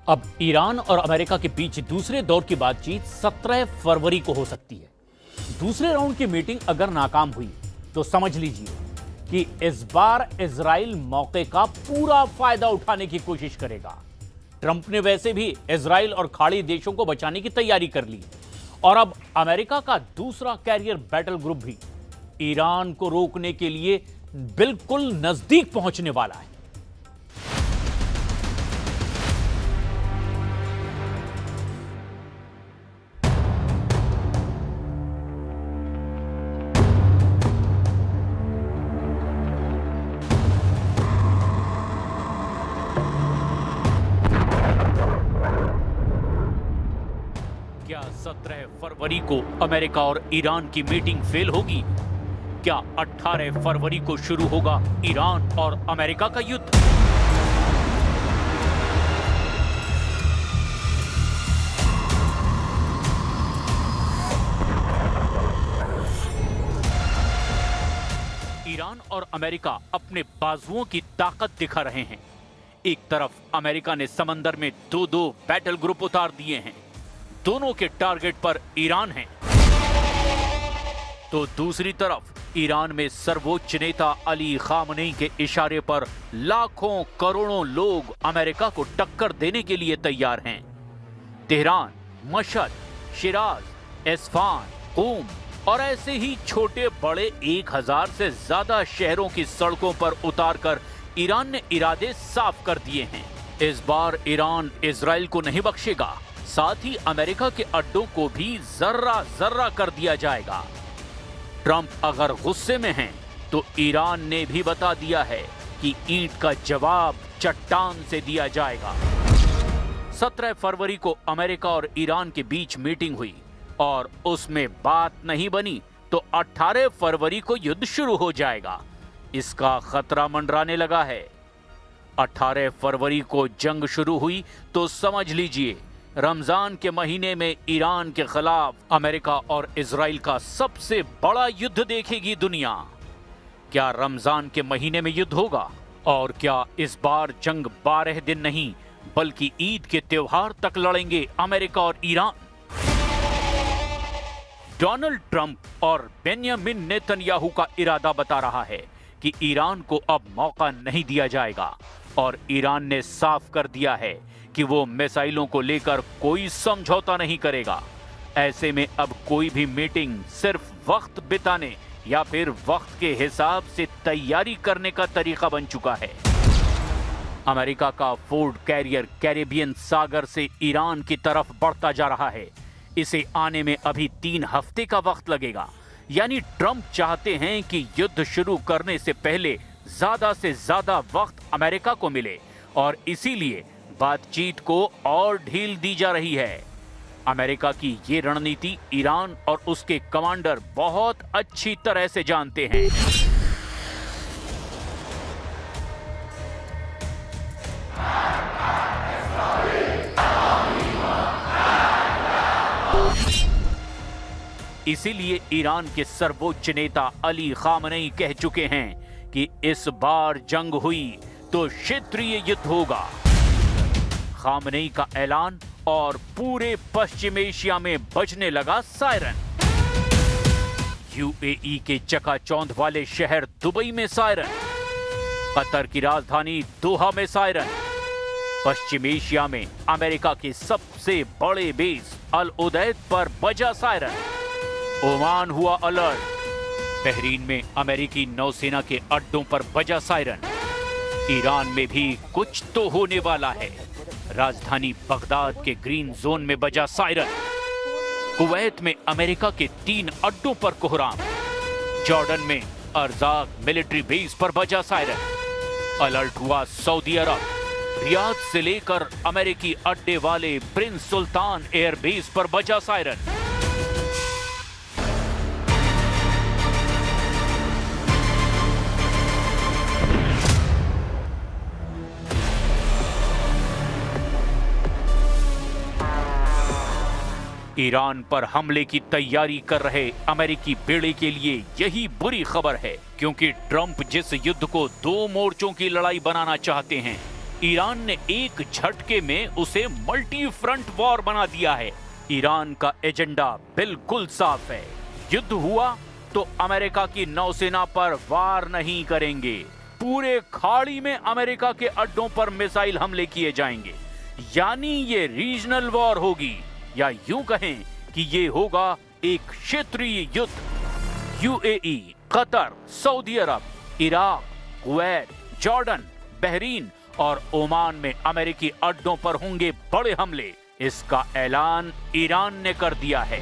अब ईरान और अमेरिका के बीच दूसरे दौर की बातचीत 17 फरवरी को हो सकती है। दूसरे राउंड की मीटिंग अगर नाकाम हुई तो समझ लीजिए कि इस बार इजराइल मौके का पूरा फायदा उठाने की कोशिश करेगा। ट्रंप ने वैसे भी इजराइल और खाड़ी देशों को बचाने की तैयारी कर ली और अब अमेरिका का दूसरा कैरियर बैटल ग्रुप भी ईरान को रोकने के लिए बिल्कुल नजदीक पहुंचने वाला है। क्या 17 फरवरी को अमेरिका और ईरान की मीटिंग फेल होगी? क्या 18 फरवरी को शुरू होगा ईरान और अमेरिका का युद्ध? ईरान और अमेरिका अपने बाजुओं की ताकत दिखा रहे हैं। एक तरफ अमेरिका ने समंदर में दो बैटल ग्रुप उतार दिए हैं, दोनों के टारगेट पर ईरान है, तो दूसरी तरफ ईरान में सर्वोच्च नेता अली खामनेई के इशारे पर लाखों करोड़ों लोग अमेरिका को टक्कर देने के लिए तैयार हैं। तेहरान, मशहद, शिराज, इस्फहान, क़ूम और ऐसे ही छोटे बड़े 1000 से ज्यादा शहरों की सड़कों पर उतारकर ईरान ने इरादे साफ कर दिए हैं। इस बार ईरान इजराइल को नहीं बख्शेगा, साथ ही अमेरिका के अड्डों को भी जर्रा कर दिया जाएगा। ट्रंप अगर गुस्से में हैं, तो ईरान ने भी बता दिया है कि ईंट का जवाब चट्टान से दिया जाएगा। 17 फरवरी को अमेरिका और ईरान के बीच मीटिंग हुई और उसमें बात नहीं बनी तो 18 फरवरी को युद्ध शुरू हो जाएगा। इसका खतरा मंडराने लगा है। 18 फरवरी को जंग शुरू हुई तो समझ लीजिए रमजान के महीने में ईरान के खिलाफ अमेरिका और इजराइल का सबसे बड़ा युद्ध देखेगी दुनिया। क्या रमजान के महीने में युद्ध होगा? और क्या इस बार जंग 12 दिन नहीं बल्कि ईद के त्योहार तक लड़ेंगे अमेरिका और ईरान? डोनाल्ड ट्रंप और बेंयामिन नेतन्याहू का इरादा बता रहा है कि ईरान को अब मौका नहीं दिया जाएगा और ईरान ने साफ कर दिया है कि वो मिसाइलों को लेकर कोई समझौता नहीं करेगा। ऐसे में अब कोई भी मीटिंग सिर्फ वक्त बिताने या फिर वक्त के हिसाब से तैयारी करने का तरीका बन चुका है। अमेरिका का फोर्ड कैरियर कैरेबियन सागर से ईरान की तरफ बढ़ता जा रहा है। इसे आने में अभी 3 हफ्ते का वक्त लगेगा। यानी ट्रंप चाहते हैं कि युद्ध शुरू करने से पहले ज्यादा से ज्यादा वक्त अमेरिका को मिले और इसीलिए बातचीत को और ढील दी जा रही है। अमेरिका की ये रणनीति ईरान और उसके कमांडर बहुत अच्छी तरह से जानते हैं। इसीलिए ईरान के सर्वोच्च नेता अली खामनेई कह चुके हैं कि इस बार जंग हुई तो क्षेत्रीय युद्ध होगा। खामनेई का ऐलान और पूरे पश्चिम एशिया में बजने लगा सायरन। यूएई के चकाचौंध वाले शहर दुबई में सायरन, कतर की राजधानी दोहा में सायरन, पश्चिम एशिया में अमेरिका के सबसे बड़े बेस अल उदैद पर बजा सायरन, ओमान हुआ अलर्ट, बहरीन में अमेरिकी नौसेना के अड्डों पर बजा सायरन, ईरान में भी कुछ तो होने वाला है, राजधानी बगदाद के ग्रीन जोन में बजा सायरन, कुवैत में अमेरिका के 3 अड्डों पर कोहराम, जॉर्डन में अर्जाक मिलिट्री बेस पर बजा सायरन, अलर्ट हुआ सऊदी अरब, रियाद से लेकर अमेरिकी अड्डे वाले प्रिंस सुल्तान एयरबेस पर बजा सायरन। ईरान पर हमले की तैयारी कर रहे अमेरिकी बेड़े के लिए यही बुरी खबर है, क्योंकि ट्रंप जिस युद्ध को 2 मोर्चों की लड़ाई बनाना चाहते हैं, ईरान ने एक झटके में उसे मल्टी फ्रंट वॉर बना दिया है। ईरान का एजेंडा बिल्कुल साफ है, युद्ध हुआ तो अमेरिका की नौसेना पर वार नहीं करेंगे, पूरे खाड़ी में अमेरिका के अड्डों पर मिसाइल हमले किए जाएंगे। यानी ये रीजनल वॉर होगी, या यूं कहें कि ये होगा एक क्षेत्रीय युद्ध। यूएई, कतर, सऊदी अरब, इराक, कुवैत, जॉर्डन, बहरीन और ओमान में अमेरिकी अड्डों पर होंगे बड़े हमले। इसका ऐलान ईरान ने कर दिया है।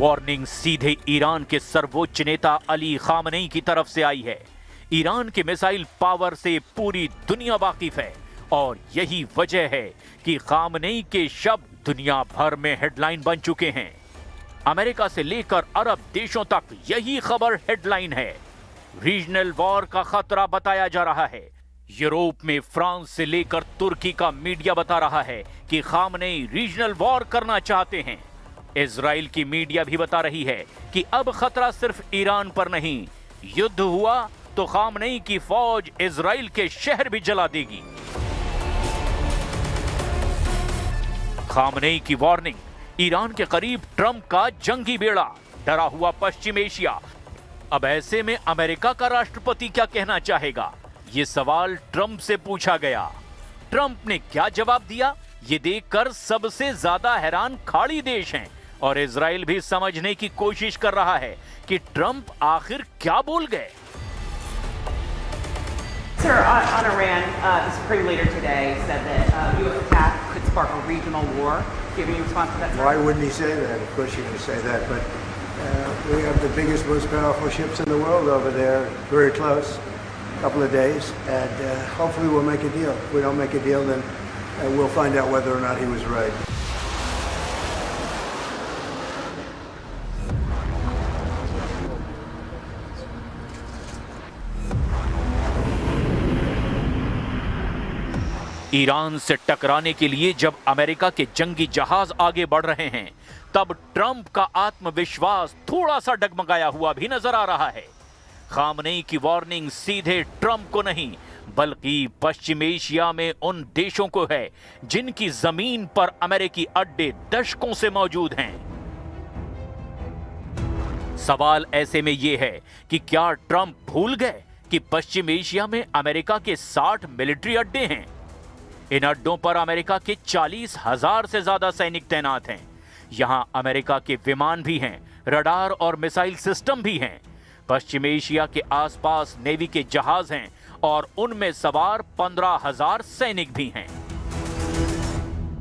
वार्निंग सीधे ईरान के सर्वोच्च नेता अली खामनेई की तरफ से आई है। ईरान के मिसाइल पावर से पूरी दुनिया वाकिफ है और यही वजह है कि खामनेई के शब्द दुनिया भर में हेडलाइन बन चुके हैं। अमेरिका से लेकर अरब देशों तक यही खबर हेडलाइन है। रीजनल वॉर का खतरा बताया जा रहा है। यूरोप में फ्रांस से लेकर तुर्की का मीडिया बता रहा है कि खामनेई रीजनल वॉर करना चाहते हैं। इजराइल की मीडिया भी बता रही है कि अब खतरा सिर्फ ईरान पर नहीं, युद्ध हुआ तो खामनेई की फौज इजराइल के शहर भी जला देगी। खामनेई की वार्निंग, ईरान के करीब ट्रंप का जंगी बेड़ा, डरा हुआ पश्चिम एशिया। अब ऐसे में अमेरिका का राष्ट्रपति क्या कहना चाहेगा, ये सवाल ट्रंप से पूछा गया। ट्रंप ने क्या जवाब दिया, ये देखकर सबसे ज्यादा हैरान खाड़ी देश हैं और इजराइल भी समझने की कोशिश कर रहा है कि ट्रंप आखिर क्या बोल गए। Sir, on Iran, the Supreme Leader today said that U.S. attack could spark a regional war. Do you have any response to that, sir? Why wouldn't he say that? Of course you're going to say that, but we have the biggest, most powerful ships in the world over there, very close, a couple of days, and hopefully we'll make a deal. If we don't make a deal, then we'll find out whether or not he was right. Iran से टकराने के लिए जब America के जंगी जहाज आगे बढ़ रहे हैं, तब ट्रंप का आत्मविश्वास थोड़ा सा डगमगाया हुआ भी नजर आ रहा है। खामनेई की वार्निंग सीधे ट्रंप को नहीं, बल्कि पश्चिम एशिया में उन देशों को है जिनकी जमीन पर अमेरिकी अड्डे दशकों से मौजूद हैं। सवाल ऐसे में यह है कि क्या ट्रंप भूल गए कि पश्चिम एशिया में अमेरिका के 60 मिलिट्री अड्डे हैं। इन अड्डों पर अमेरिका के 40,000 से ज्यादा सैनिक तैनात हैं। यहां अमेरिका के विमान भी हैं, रडार और मिसाइल सिस्टम भी हैं। पश्चिम एशिया के आसपास नेवी के जहाज हैं और उनमें सवार 15,000 सैनिक भी हैं।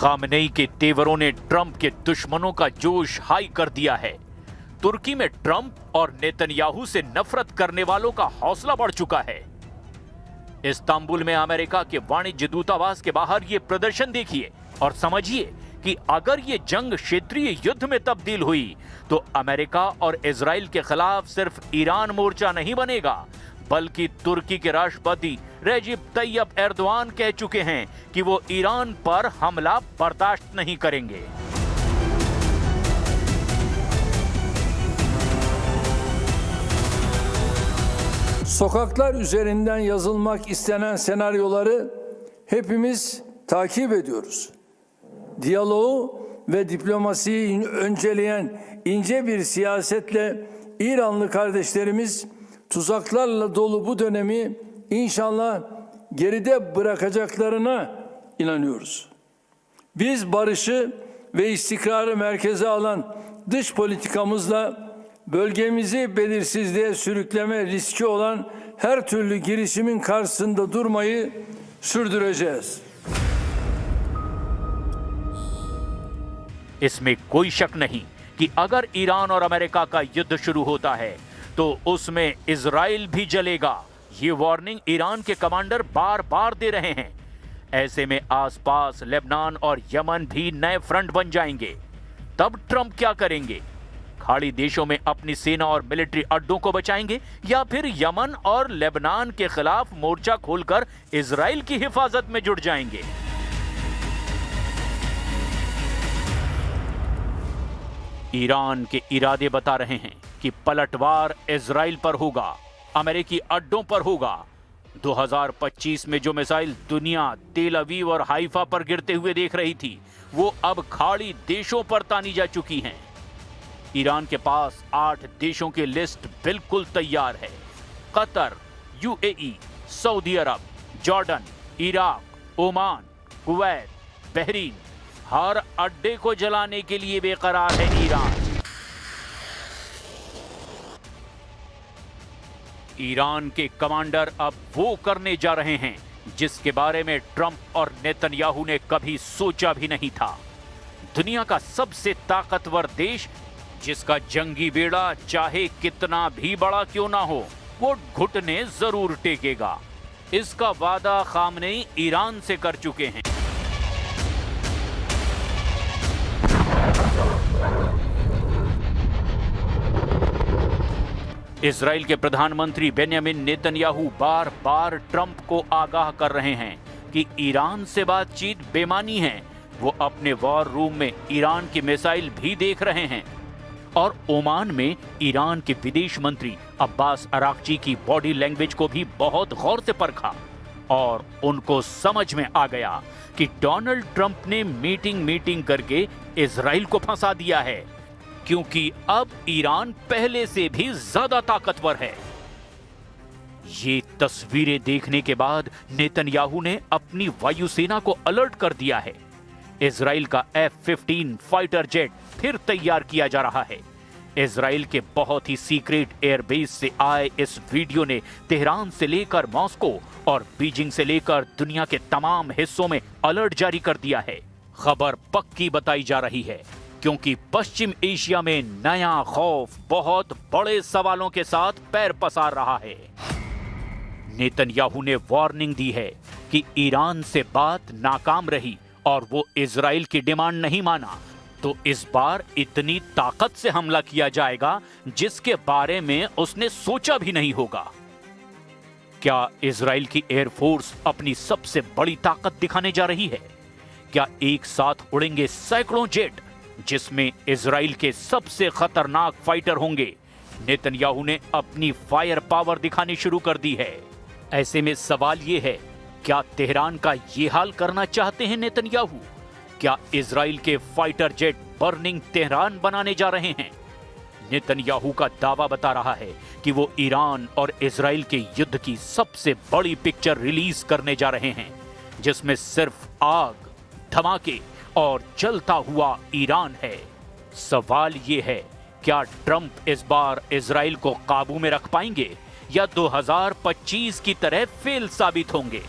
खामनेई के तेवरों ने ट्रंप के दुश्मनों का जोश हाई कर दिया है। तुर्की में ट्रंप और नेतन्याहू से नफरत करने वालों का हौसला बढ़ चुका है। इस्तांबुल में अमेरिका के वाणिज्य दूतावास के बाहर ये प्रदर्शन देखिए और समझिए कि अगर ये जंग क्षेत्रीय युद्ध में तब्दील हुई तो अमेरिका और इजराइल के खिलाफ सिर्फ ईरान मोर्चा नहीं बनेगा, बल्कि तुर्की के राष्ट्रपति रेजिब तैयब एर्दोआन कह चुके हैं कि वो ईरान पर हमला बर्दाश्त नहीं करेंगे। Sokaklar üzerinden yazılmak istenen senaryoları hepimiz takip ediyoruz. Diyaloğu ve diplomasiyi önceleyen ince bir siyasetle İranlı kardeşlerimiz tuzaklarla dolu bu dönemi inşallah geride bırakacaklarına inanıyoruz. Biz barışı ve istikrarı merkeze alan dış politikamızla bölgemizi belirsizliğe sürükleme riski olan her türlü girişimin karşısında durmayı sürdüreceğiz. इसमें कोई शक नहीं कि अगर Iran और America का युद्ध शुरू होता है तो उसमें इजराइल भी जलेगा। ये वार्निंग ईरान के कमांडर बार बार दे रहे हैं। ऐसे में आसपास लेबनान और यमन भी नए फ्रंट बन जाएंगे। तब ट्रंप क्या करेंगे? खाड़ी देशों में अपनी सेना और मिलिट्री अड्डों को बचाएंगे या फिर यमन और लेबनान के खिलाफ मोर्चा खोलकर इजराइल की हिफाजत में जुट जाएंगे? ईरान के इरादे बता रहे हैं कि पलटवार इजराइल पर होगा, अमेरिकी अड्डों पर होगा। 2025 में जो मिसाइल दुनिया तेल अवीव और हाइफा पर गिरते हुए देख रही थी, वो अब खाड़ी देशों पर तानी जा चुकी हैं। ईरान के पास 8 देशों की लिस्ट बिल्कुल तैयार है। Qatar, UAE, Saudi Arab, Jordan, Iraq, Oman, Kuwait, Bahrain, हर अड्डे को जलाने के लिए बेकरार है ईरान। ईरान के कमांडर अब वो करने जा रहे हैं जिसके बारे में ट्रंप और नेतन्याहू ने कभी सोचा भी नहीं था। दुनिया का सबसे ताकतवर देश, जिसका जंगी बेड़ा चाहे कितना भी बड़ा क्यों ना हो, वो घुटने जरूर टेकेगा। इसका वादा खामनेई ईरान से कर चुके हैं। इजराइल के प्रधानमंत्री बेन्यामिन नेतन्याहू बार बार ट्रंप को आगाह कर रहे हैं कि ईरान से बातचीत बेमानी है। वो अपने वॉर रूम में ईरान की मिसाइल भी देख रहे हैं और ओमान में ईरान के विदेश मंत्री अब्बास अराक्ची की बॉडी लैंग्वेज को भी बहुत गौर से परखा और उनको समझ में आ गया कि डोनाल्ड ट्रंप ने मीटिंग करके इजराइल को फंसा दिया है, क्योंकि अब ईरान पहले से भी ज्यादा ताकतवर है। ये तस्वीरें देखने के बाद नेतन्याहू ने अपनी वायुसेना को अलर्ट कर दिया है। इजराइल का F-15 फाइटर जेट फिर तैयार किया जा रहा है। इजराइल के बहुत ही सीक्रेट एयरबेस से आए इस वीडियो ने तेहरान से लेकर मॉस्को और बीजिंग से लेकर दुनिया के तमाम हिस्सों में अलर्ट जारी कर दिया है। खबर पक्की बताई जा रही है, क्योंकि पश्चिम एशिया में नया खौफ बहुत बड़े सवालों के साथ पैर पसार रहा है। नेतन्याहू ने वार्निंग दी है कि ईरान से बात नाकाम रही और वो इजराइल की डिमांड नहीं माना तो इस बार इतनी ताकत से हमला किया जाएगा जिसके बारे में उसने सोचा भी नहीं होगा। क्या इजराइल की एयरफोर्स अपनी सबसे बड़ी ताकत दिखाने जा रही है? क्या एक साथ उड़ेंगे सैकड़ों जेट जिसमें इजराइल के सबसे खतरनाक फाइटर होंगे? नेतन्याहू ने अपनी फायर पावर दिखानी शुरू कर दी है। ऐसे में सवाल यह है, क्या तेहरान का ये हाल करना चाहते हैं नेतन्याहू? क्या इजराइल के फाइटर जेट बर्निंग तेहरान बनाने जा रहे हैं? नेतन्याहू का दावा बता रहा है कि वो ईरान और इजराइल के युद्ध की सबसे बड़ी पिक्चर रिलीज करने जा रहे हैं, जिसमें सिर्फ आग, धमाके और जलता हुआ ईरान है। सवाल ये है, क्या ट्रंप इस बार इजराइल को काबू में रख पाएंगे या 2025 की तरह फेल साबित होंगे?